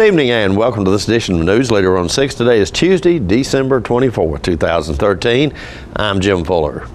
evening and welcome to this edition of Newsleader on 6. Today is Tuesday, December 24, 2013. I'm Jim Fuller.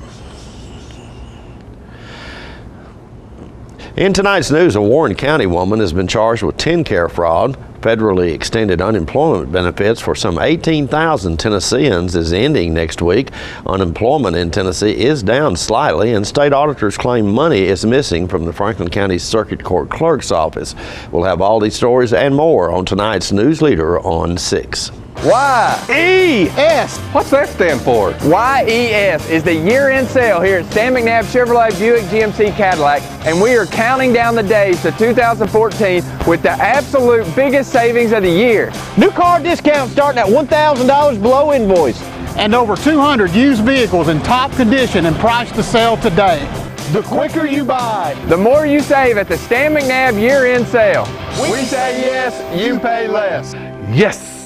In tonight's news, a Warren County woman has been charged with TennCare fraud. Federally extended unemployment benefits for some 18,000 Tennesseans is ending next week. Unemployment in Tennessee is down slightly, and state auditors claim money is missing from the Franklin County Circuit Court Clerk's office. We'll have all these stories and more on tonight's Newsleader on 6. Y-E-S. What's that stand for? YES is the year-end sale here at Stan McNabb Chevrolet Buick GMC Cadillac, and we are counting down the days to 2014 with the absolute biggest savings of the year. New car discount starting at $1,000 below invoice. And over 200 used vehicles in top condition and priced to sell today. The quicker you buy, the more you save at the Stan McNabb year-end sale. We say yes, you pay less. yes.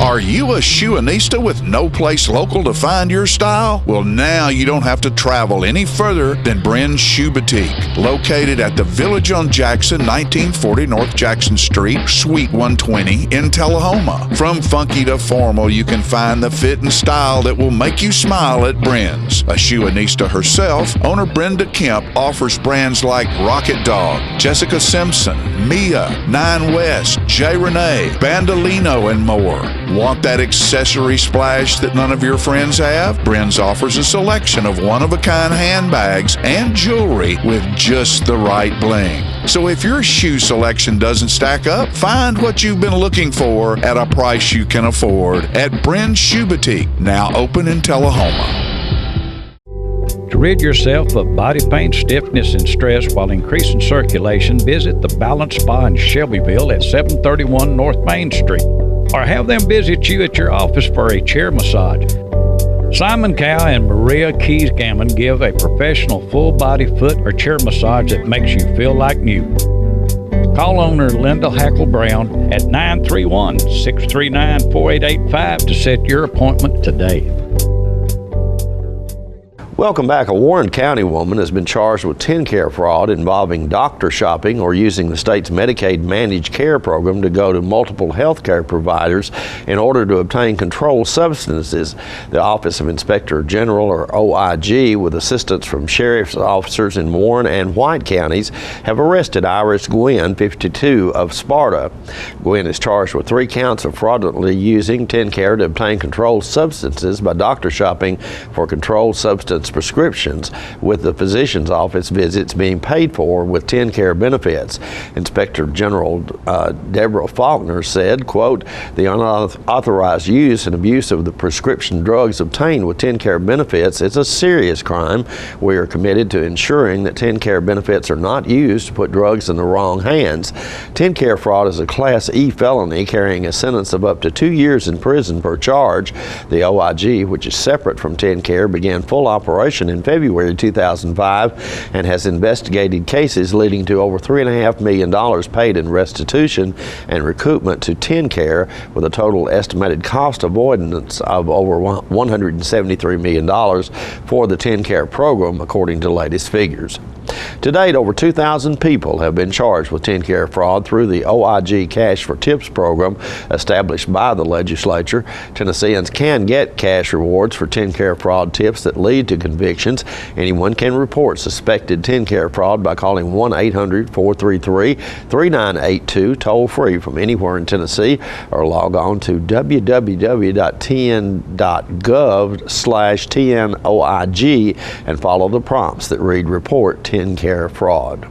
Are you a shoeanista with no place local to find your style? Well, now you don't have to travel any further than Bren's Shoe Boutique, located at the Village on Jackson, 1940 North Jackson Street, Suite 120 in Tullahoma. From funky to formal, you can find the fit and style that will make you smile at Bren's. A shoeanista herself, owner Brenda Kemp offers brands like Rocket Dog, Jessica Simpson, Mia, Nine West, J. Renee, Bandolino, and more. Want that accessory splash that none of your friends have? Bren's offers a selection of one-of-a-kind handbags and jewelry with just the right bling. So if your shoe selection doesn't stack up, find what you've been looking for at a price you can afford at Bren's Shoe Boutique, now open in Tullahoma. To rid yourself of body pain, stiffness, and stress while increasing circulation, visit the Balance Spa in Shelbyville at 731 North Main Street. Or have them visit you at your office for a chair massage. Simon Cow and Maria Keys Gammon give a professional full-body foot or chair massage that makes you feel like new. Call owner Linda Hackle Brown at 931-639-4885 to set your appointment today. Welcome back. A Warren County woman has been charged with TennCare fraud involving doctor shopping or using the state's Medicaid managed care program to go to multiple health care providers in order to obtain controlled substances. The Office of Inspector General, or OIG, with assistance from sheriff's officers in Warren and White counties, have arrested Iris Gwynn, 52, of Sparta. Gwynn is charged with 3 counts of fraudulently using TennCare to obtain controlled substances by doctor shopping for controlled substance prescriptions, with the physician's office visits being paid for with TennCare benefits. Inspector General Deborah Faulkner said, quote, "The unauthorized use and abuse of the prescription drugs obtained with TennCare benefits is a serious crime. We are committed to ensuring that TennCare benefits are not used to put drugs in the wrong hands. TennCare fraud is a Class E felony carrying a sentence of up to 2 years in prison per charge. The OIG, which is separate from TennCare, began full operation in February 2005 and has investigated cases leading to over $3.5 million paid in restitution and recoupment to TennCare, with a total estimated cost avoidance of over $173 million for the TennCare program, according to latest figures. To date, over 2,000 people have been charged with TennCare fraud through the OIG Cash for Tips program established by the legislature. Tennesseans can get cash rewards for TennCare fraud tips that lead to convictions. Anyone can report suspected TennCare fraud by calling 1-800-433-3982 toll-free from anywhere in Tennessee, or log on to www.tn.gov/TNOIG and follow the prompts that read "Report TennCare fraud."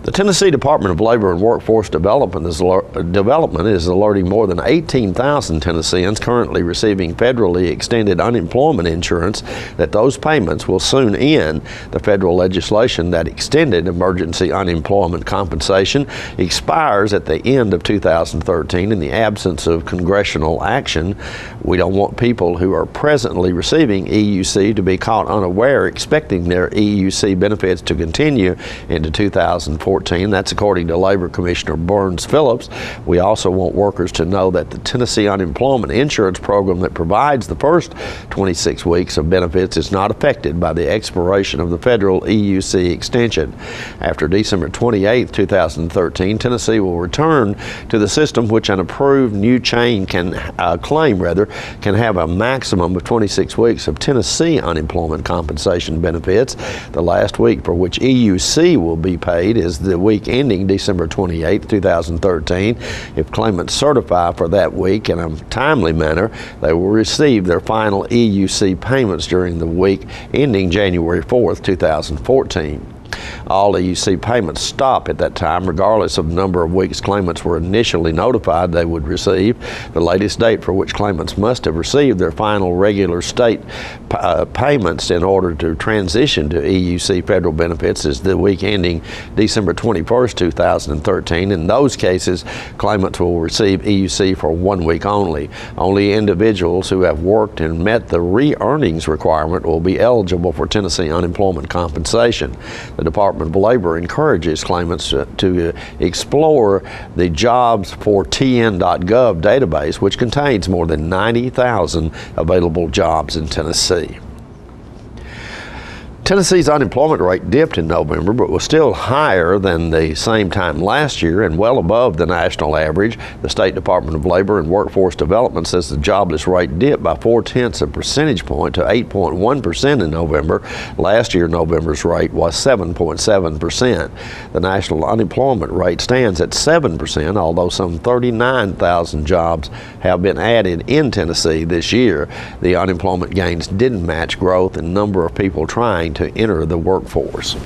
The Tennessee Department of Labor and Workforce Development is alerting more than 18,000 Tennesseans currently receiving federally extended unemployment insurance that those payments will soon end. The federal legislation that extended emergency unemployment compensation expires at the end of 2013 in the absence of congressional action. We don't want people who are presently receiving EUC to be caught unaware expecting their EUC benefits to continue into 2014. 2014. That's according to Labor Commissioner Burns Phillips. We also want workers to know that the Tennessee Unemployment Insurance Program that provides the first 26 weeks of benefits is not affected by the expiration of the federal EUC extension. After December 28, 2013, Tennessee will return to the system which an approved new claim can have a maximum of 26 weeks of Tennessee unemployment compensation benefits. The last week for which EUC will be paid is the week ending December 28, 2013. If claimants certify for that week in a timely manner, they will receive their final EUC payments during the week ending January 4, 2014. All EUC payments stop at that time, regardless of the number of weeks claimants were initially notified they would receive. The latest date for which claimants must have received their final regular state payments in order to transition to EUC federal benefits is the week ending December 21, 2013. In those cases, claimants will receive EUC for 1 week only. Only individuals who have worked and met the re-earnings requirement will be eligible for Tennessee unemployment compensation. The Department of Labor encourages claimants to explore the jobs4tn.gov database, which contains more than 90,000 available jobs in Tennessee. Tennessee's unemployment rate dipped in November, but was still higher than the same time last year and well above the national average. The State Department of Labor and Workforce Development says the jobless rate dipped by 0.4 percentage point to 8.1% in November. Last year, November's rate was 7.7%. The national unemployment rate stands at 7%, although some 39,000 jobs have been added in Tennessee this year. The unemployment gains didn't match growth in number of people trying to enter the workforce.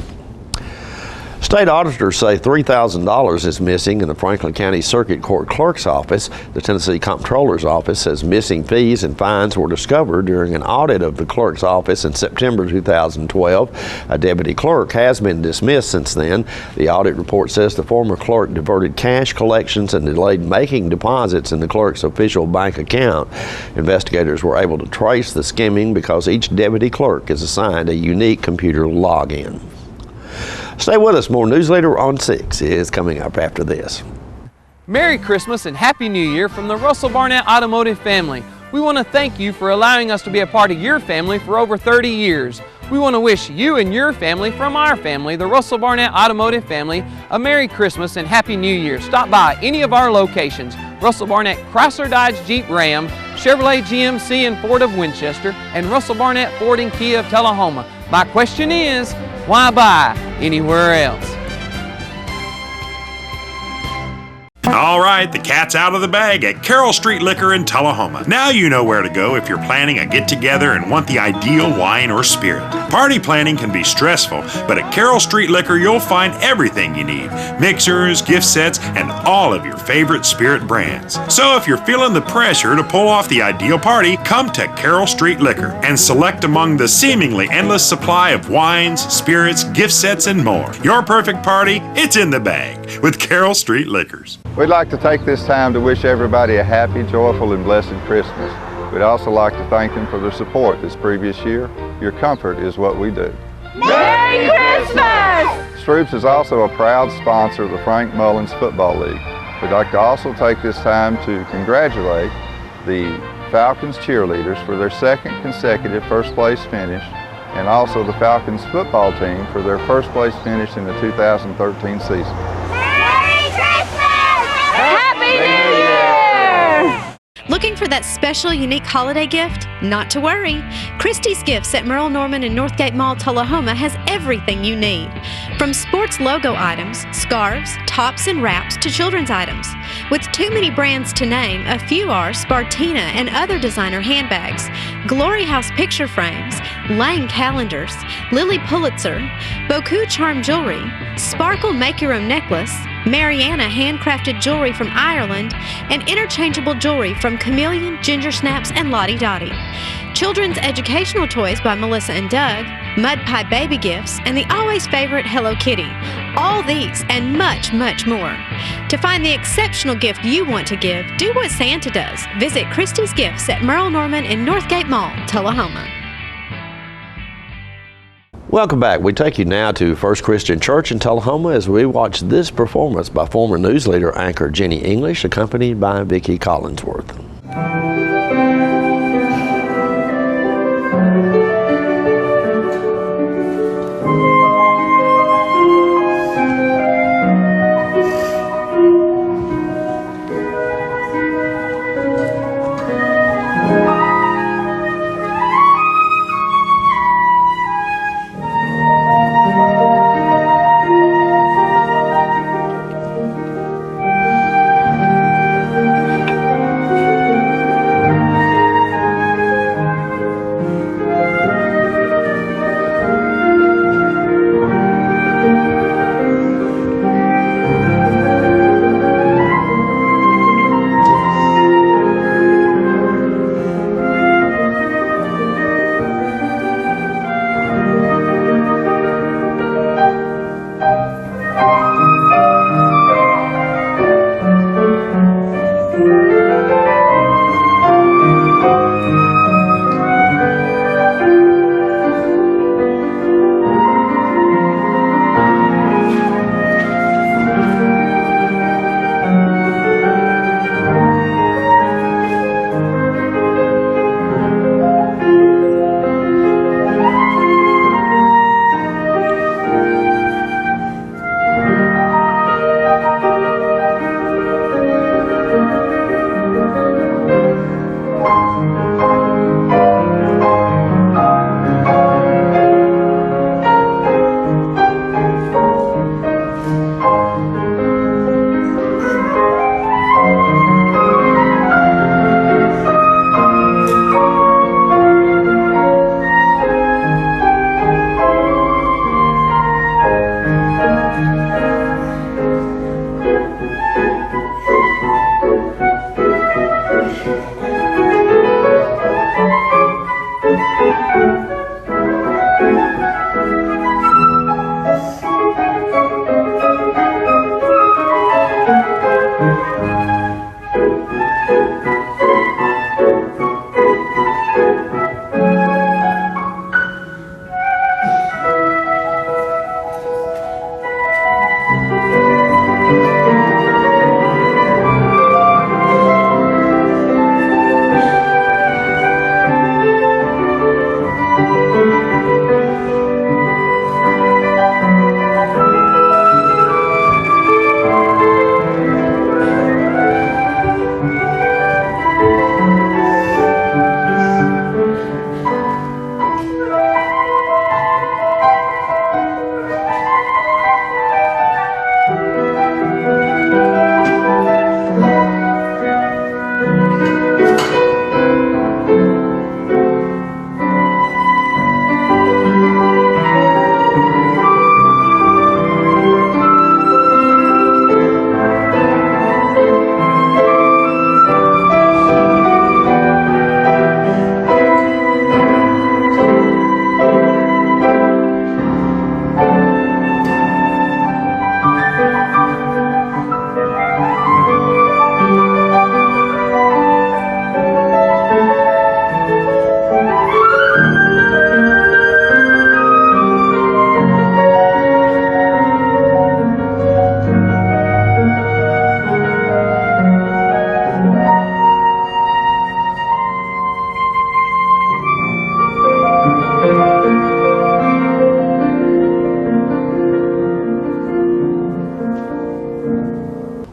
State auditors say $3,000 is missing in the Franklin County Circuit Court Clerk's office. The Tennessee Comptroller's Office says missing fees and fines were discovered during an audit of the clerk's office in September 2012. A deputy clerk has been dismissed since then. The audit report says the former clerk diverted cash collections and delayed making deposits in the clerk's official bank account. Investigators were able to trace the skimming because each deputy clerk is assigned a unique computer login. Stay with us. More Newsleader on 6 is coming up after this. Merry Christmas and Happy New Year from the Russell Barnett Automotive family. We want to thank you for allowing us to be a part of your family for over 30 years. We want to wish you and your family from our family, the Russell Barnett Automotive family, a Merry Christmas and Happy New Year. Stop by any of our locations: Russell Barnett Chrysler Dodge Jeep Ram, Chevrolet GMC and Ford of Winchester, and Russell Barnett Ford and Kia of Tullahoma. My question is, why buy anywhere else? All right, the cat's out of the bag at Carroll Street Liquor in Tullahoma. Now you know where to go if you're planning a get-together and want the ideal wine or spirit. Party planning can be stressful, but at Carroll Street Liquor you'll find everything you need: mixers, gift sets, and all of your favorite spirit brands. So if you're feeling the pressure to pull off the ideal party, come to Carroll Street Liquor and select among the seemingly endless supply of wines, spirits, gift sets, and more. Your perfect party, it's in the bag with Carroll Street Liquors. We'd like to take this time to wish everybody a happy, joyful, and blessed Christmas. We'd also like to thank them for their support this previous year. Your comfort is what we do. Merry Christmas! Stroops is also a proud sponsor of the Frank Mullins Football League. We'd like to also take this time to congratulate the Falcons cheerleaders for their second consecutive first place finish, and also the Falcons football team for their first place finish in the 2013 season. Looking for that special, unique holiday gift? Not to worry. Christie's Gifts at Merle Norman and Northgate Mall, Tullahoma has everything you need. From sports logo items, scarves, tops, and wraps to children's items. With too many brands to name, a few are Spartina and other designer handbags, Glory House picture frames, Lang calendars, Lily Pulitzer, Boku charm jewelry, Sparkle make-your-own necklace, Mariana handcrafted jewelry from Ireland, and interchangeable jewelry from Chameleon, Ginger Snaps, and Lottie Dottie. Children's educational toys by Melissa and Doug, Mud Pie baby gifts, and the always favorite Hello Kitty. All these and much, much more. To find the exceptional gift you want to give, do what Santa does. Visit Christie's Gifts at Merle Norman in Northgate Mall, Tullahoma. Welcome back. We take you now to First Christian Church in Tullahoma as we watch this performance by former Newsleader anchor Jenny English, accompanied by Vicki Collinsworth.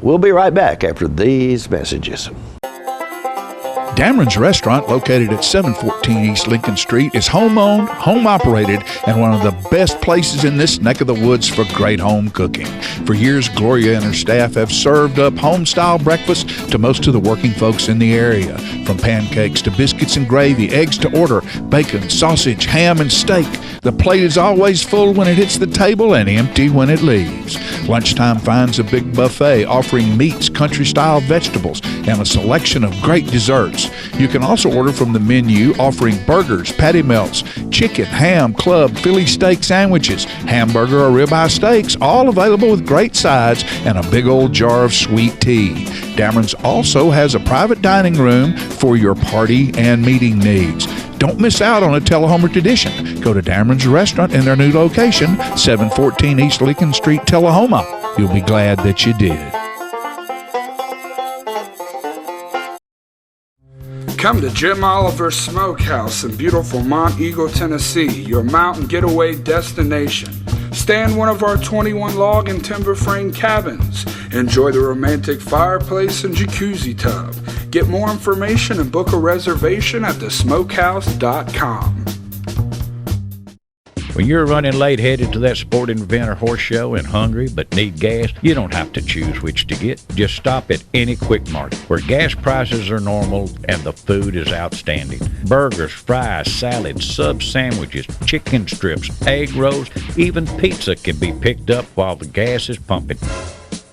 We'll be right back after these messages. Dameron's Restaurant, located at 714 East Lincoln Street, is home-owned, home-operated, and one of the best places in this neck of the woods for great home cooking. For years, Gloria and her staff have served up home-style breakfast to most of the working folks in the area. From pancakes to biscuits and gravy, eggs to order, bacon, sausage, ham, and steak. The plate is always full when it hits the table and empty when it leaves. Lunchtime finds a big buffet offering meats, country-style vegetables, and a selection of great desserts. You can also order from the menu offering burgers, patty melts, chicken, ham, club, Philly steak sandwiches, hamburger or ribeye steaks, all available with great sides and a big old jar of sweet tea. Dameron's also has a private dining room for your party and meeting needs. Don't Don't miss out on a Tullahoma tradition. Go to Dameron's Restaurant in their new location, 714 East Lincoln Street, Tullahoma. You'll be glad that you did. Come to Jim Oliver's Smokehouse in beautiful Mont Eagle, Tennessee, your mountain getaway destination. Stay in one of our 21 log and timber frame cabins. Enjoy the romantic fireplace and jacuzzi tub. Get more information and book a reservation at thesmokehouse.com. When you're running late headed to that sporting event or horse show and hungry but need gas, you don't have to choose which to get. Just stop at any Quick Mart where gas prices are normal and the food is outstanding. Burgers, fries, salads, sub sandwiches, chicken strips, egg rolls, even pizza can be picked up while the gas is pumping.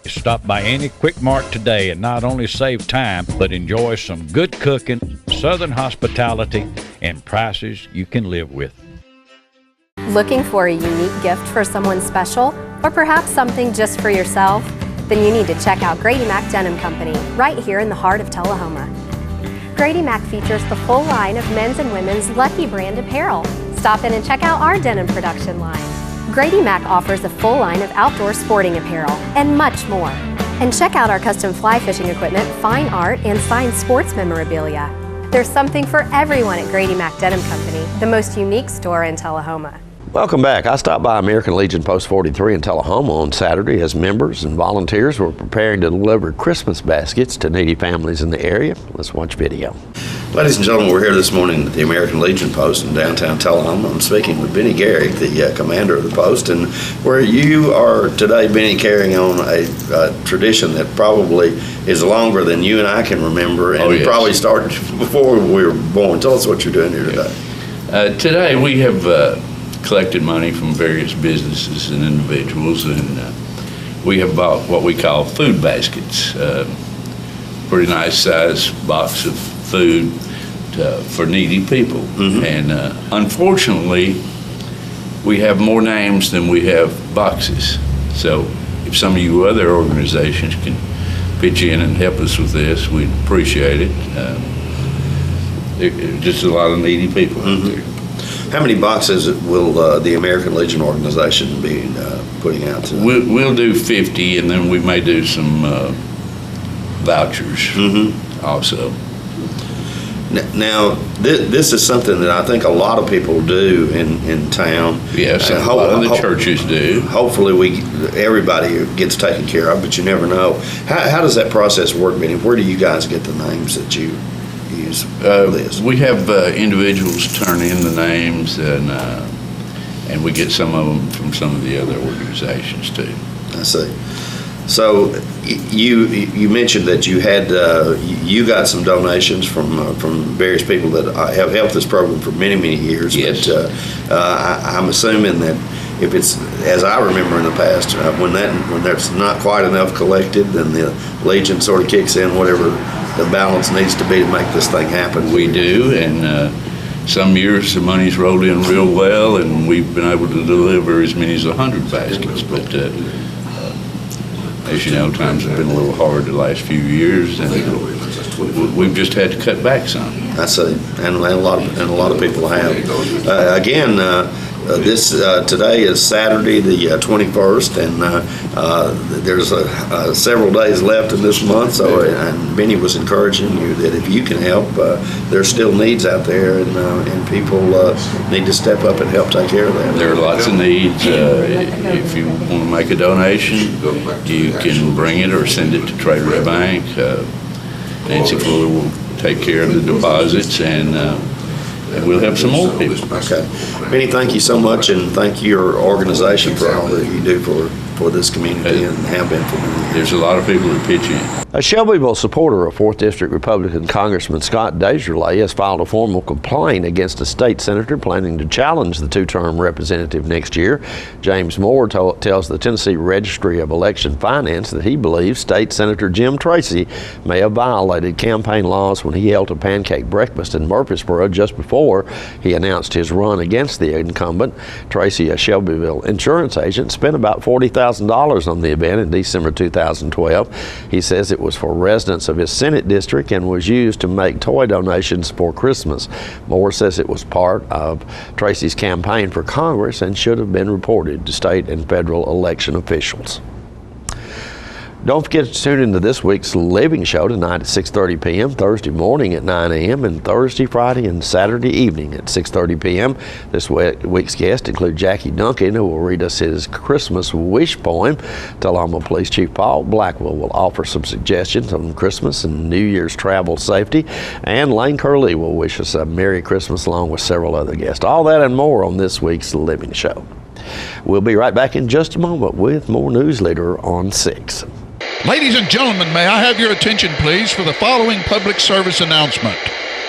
Stop by any Quick Mart today and not only save time, but enjoy some good cooking, southern hospitality, and prices you can live with. Looking for a unique gift for someone special, or perhaps something just for yourself? Then you need to check out Grady Mac Denim Company, right here in the heart of Tullahoma. Grady Mac features the full line of men's and women's Lucky brand apparel. Stop in and check out our denim production line. Grady Mac offers a full line of outdoor sporting apparel and much more. And check out our custom fly fishing equipment, fine art, and signed sports memorabilia. There's something for everyone at Grady Mac Denim Company, the most unique store in Tullahoma. Welcome back. I stopped by American Legion Post 43 in Tullahoma on Saturday as members and volunteers were preparing to deliver Christmas baskets to needy families in the area. Let's watch video. Ladies and gentlemen, we're here this morning at the American Legion Post in downtown Tullahoma. I'm speaking with Benny Garrick, the commander of the post, and where you are today, Benny, carrying on a tradition that probably is longer than you and I can remember, and yes. Probably started before we were born. Tell us what you're doing here today. Today we have collected money from various businesses and individuals, and we have bought what we call food baskets. Pretty nice size box of food for needy people. Mm-hmm. And unfortunately, we have more names than we have boxes. So if some of you other organizations can pitch in and help us with this, we'd appreciate it. There's just a lot of needy people out there. How many boxes will the American Legion organization be putting out today? We'll do 50, and then we may do some vouchers also. Now, this is something that I think a lot of people do in town. Yes, a lot of the churches do. Hopefully everybody gets taken care of, but you never know. How does that process work, Benny? Where do you guys get the names that you use for this? We have individuals turn in the names, and we get some of them from some of the other organizations too. I see. So you mentioned that you had you got some donations from various people that have helped this program for many years. Yes. But I'm assuming that if it's, as I remember in the past, when there's not quite enough collected, then the Legion sort of kicks in whatever the balance needs to be to make this thing happen. We do, and some years the money's rolled in real well, and we've been able to deliver as many as 100 baskets. But as you know, times have been a little hard the last few years, and we've just had to cut back some. I see, and a lot of people have. Again, this today is Saturday, the 21st, and there's several days left in this month. So, and Benny was encouraging you that if you can help, there's still needs out there, and people need to step up and help take care of that. There are lots of needs. If you want to make a donation, you can bring it or send it to Trader Bank. Nancy Fuller will take care of the deposits, and we'll have some more people. Okay. Benny, thank you so much, and thank your organization for all that you do for this community and have been for many years. There's a lot of people that pitch in. A Shelbyville supporter of 4th District Republican Congressman Scott Desjardins has filed a formal complaint against a state senator planning to challenge the two-term representative next year. James Moore tells the Tennessee Registry of Election Finance that he believes State Senator Jim Tracy may have violated campaign laws when he held a pancake breakfast in Murfreesboro just before he announced his run against the incumbent. Tracy, a Shelbyville insurance agent, spent about $40,000 $100,000 on the event in December 2012. He says it was for residents of his Senate district and was used to make toy donations for Christmas. Moore says it was part of Tracy's campaign for Congress and should have been reported to state and federal election officials. Don't forget to tune into this week's Living Show tonight at 6:30 p.m., Thursday morning at 9 a.m., and Thursday, Friday, and Saturday evening at 6:30 p.m. This week's guests include Jackie Duncan, who will read us his Christmas wish poem. Tullahoma Police Chief Paul Blackwell will offer some suggestions on Christmas and New Year's travel safety, and Lane Curley will wish us a Merry Christmas along with several other guests. All that and more on this week's Living Show. We'll be right back in just a moment with more Newsleader on 6. Ladies and gentlemen, may I have your attention, please, for the following public service announcement.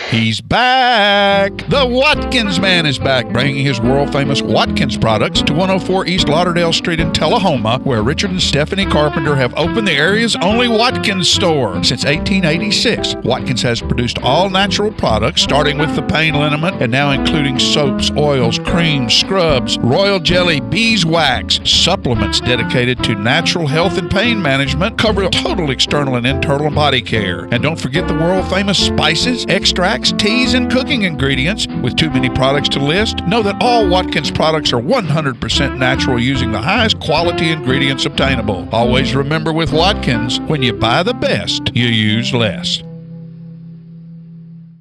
He's back! The Watkins Man is back, bringing his world-famous Watkins products to 104 East Lauderdale Street in Tullahoma, where Richard and Stephanie Carpenter have opened the area's only Watkins store. Since 1886, Watkins has produced all-natural products, starting with the pain liniment and now including soaps, oils, creams, scrubs, royal jelly, beeswax, supplements dedicated to natural health and pain management, cover total external and internal body care. And don't forget the world-famous spices, extracts, teas, and cooking ingredients. With too many products to list, know that all Watkins products are 100% natural using the highest quality ingredients obtainable. Always remember with Watkins, when you buy the best, you use less.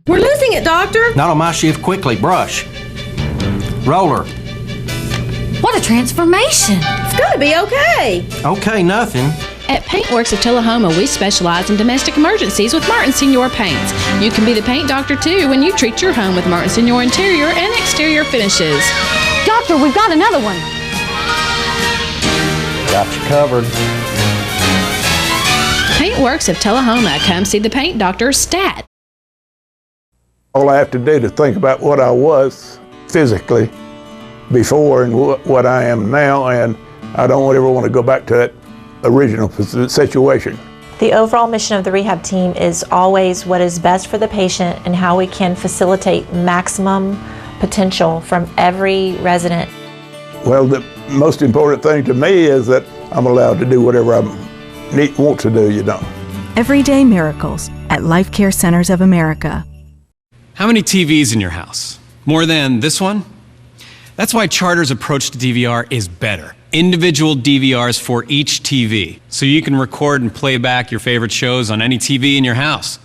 We're losing it, Doctor. Not on my shift. Quickly, brush. Roller. What a transformation. It's gonna be okay. Okay, nothing. At Paintworks of Tullahoma, we specialize in domestic emergencies with Martin Senior Paints. You can be the paint doctor too when you treat your home with Martin Senior interior and exterior finishes. Doctor, we've got another one. Got you covered. Paintworks of Tullahoma. Come see the paint doctor, Stat. All I have to do to think about what I was physically before and what I am now, and I don't ever want to go back to that original situation. The overall mission of the rehab team is always what is best for the patient and how we can facilitate maximum potential from every resident. Well, the most important thing to me is that I'm allowed to do whatever I want to do, you know. Everyday miracles at Life Care Centers of America. How many TVs in your house? More than this one? That's why Charter's approach to DVR is better. Individual DVRs for each TV, so you can record and play back your favorite shows on any TV in your house.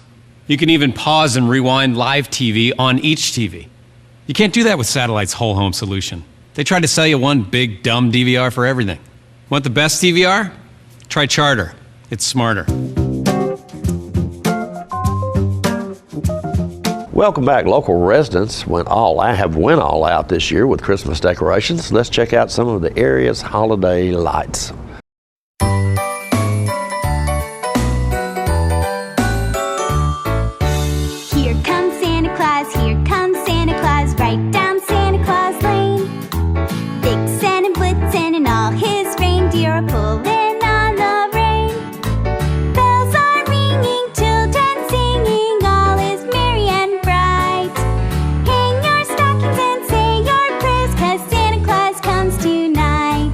You can even pause and rewind live TV on each TV. You can't do that with Satellite's whole home solution. They try to sell you one big, dumb DVR for everything. Want the best DVR? Try Charter. It's smarter. Welcome back. Local residents went all out this year with Christmas decorations. Let's check out some of the area's holiday lights. Here comes Santa Claus, right down Santa Claus Lane. Vixen and Blitzen and all his reindeer are pulling on the rein. Bells are ringing, children singing, all is merry and bright. Hang your stockings and say your prayers, 'cause Santa Claus comes tonight.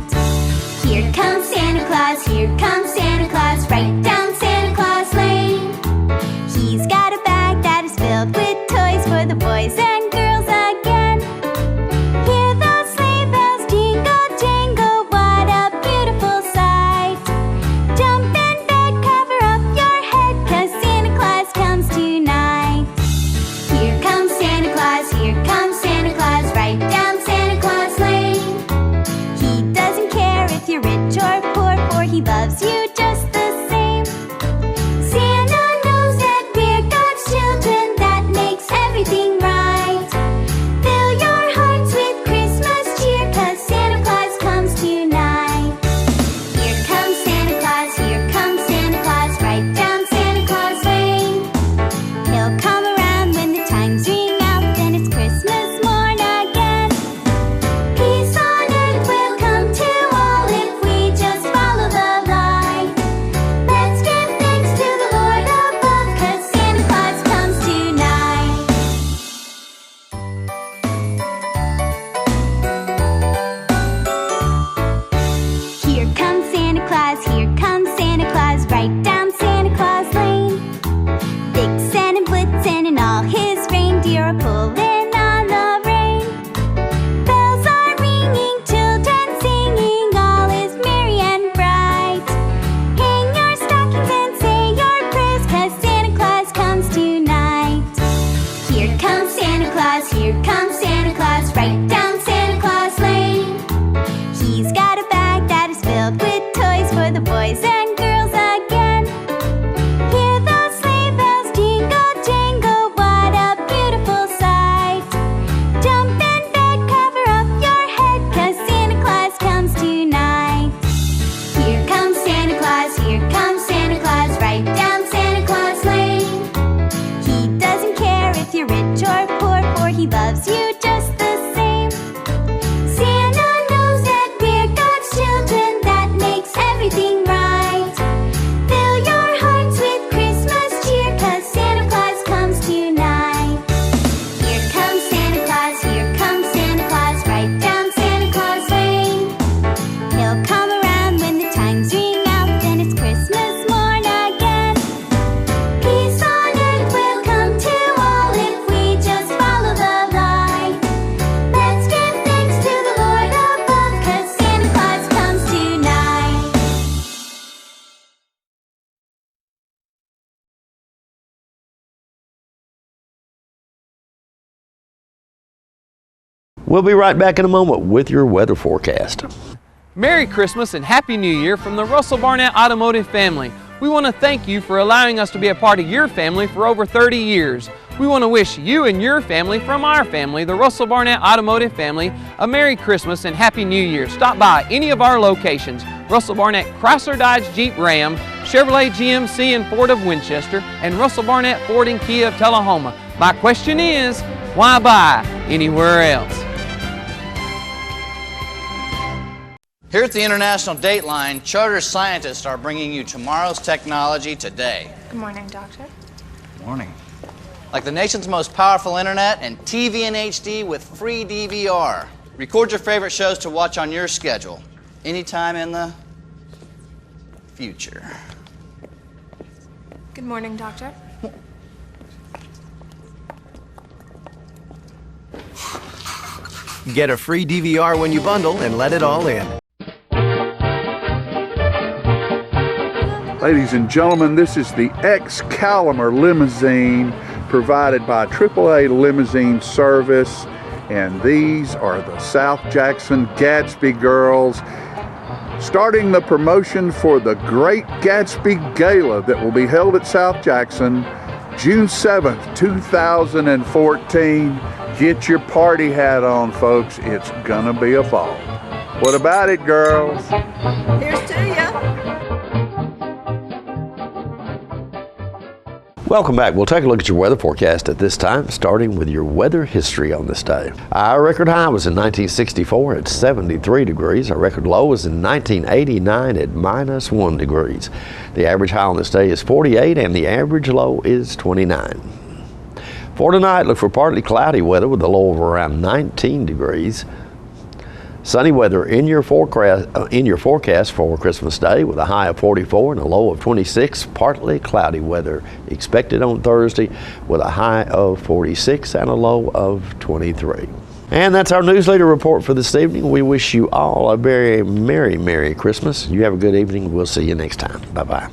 Here comes Santa Claus, right down Santa Claus Lane. He's got a bag that is filled with toys for the boys and girls again. Hear those sleigh bells jingle, jingle, what a beautiful sight. Jump in bed, cover up your head, 'cause Santa Claus comes tonight. Here comes Santa Claus, right down Santa Claus Lane. He doesn't care if you're rich or poor, for he loves you just the same. Santa knows that we're God's children, that makes everything right. Claus, here comes Santa Claus, right down Santa Claus Lane. He's got a bag that is filled with toys for the boys and girls again. Hear those sleigh bells jingle, jingle, what a beautiful sight. Jump in bed, cover up your head, 'cause Santa Claus comes tonight. Here comes Santa Claus, right down Santa Claus Lane. He doesn't care if you're rich or poor, for he loves you just the same. Santa knows that we're God's children, that makes everything right. Fill your hearts with Christmas cheer, 'cause Santa Claus comes tonight. Here comes Santa Claus, right down Santa Claus Lane. He'll come around when the chimes ring out, then it's Christmas morn again. Peace on earth will come to all if we just follow the light. Let's give thanks to the Lord above, 'cause Santa Claus comes tonight. We'll be right back in a moment with your weather forecast. Merry Christmas and Happy New Year from the Russell Barnett Automotive family. We want to thank you for allowing us to be a part of your family for over 30 years. We want to wish you and your family from our family, the Russell Barnett Automotive family, a Merry Christmas and Happy New Year. Stop by any of our locations: Russell Barnett Chrysler Dodge Jeep Ram, Chevrolet GMC and Ford of Winchester, and Russell Barnett Ford and Kia of Tullahoma. My question is, why buy anywhere else? Here at the International Dateline, charter scientists are bringing you tomorrow's technology today. Good morning, Doctor. Morning. Like the nation's most powerful internet and TV in HD with free DVR. Record your favorite shows to watch on your schedule, anytime in the future. Good morning, Doctor. Get a free DVR when you bundle and let it all in. Ladies and gentlemen, this is the Excalibur limousine provided by AAA Limousine Service, and these are the South Jackson Gatsby girls, starting the promotion for the Great Gatsby Gala that will be held at South Jackson June 7th, 2014. Get your party hat on, folks. It's gonna be a ball. What about it, girls? Here's to ya. Welcome back. We'll take a look at your weather forecast at this time, starting with your weather history on this day. Our record high was in 1964 at 73 degrees. Our record low was in 1989 at -1 degrees. The average high on this day is 48 and the average low is 29. For tonight, look for partly cloudy weather with a low of around 19 degrees. Sunny weather in your forecast for Christmas Day with a high of 44 and a low of 26. Partly cloudy weather expected on Thursday with a high of 46 and a low of 23. And that's our Newsleader report for this evening. We wish you all a very Merry Christmas. You have a good evening. We'll see you next time. Bye-bye.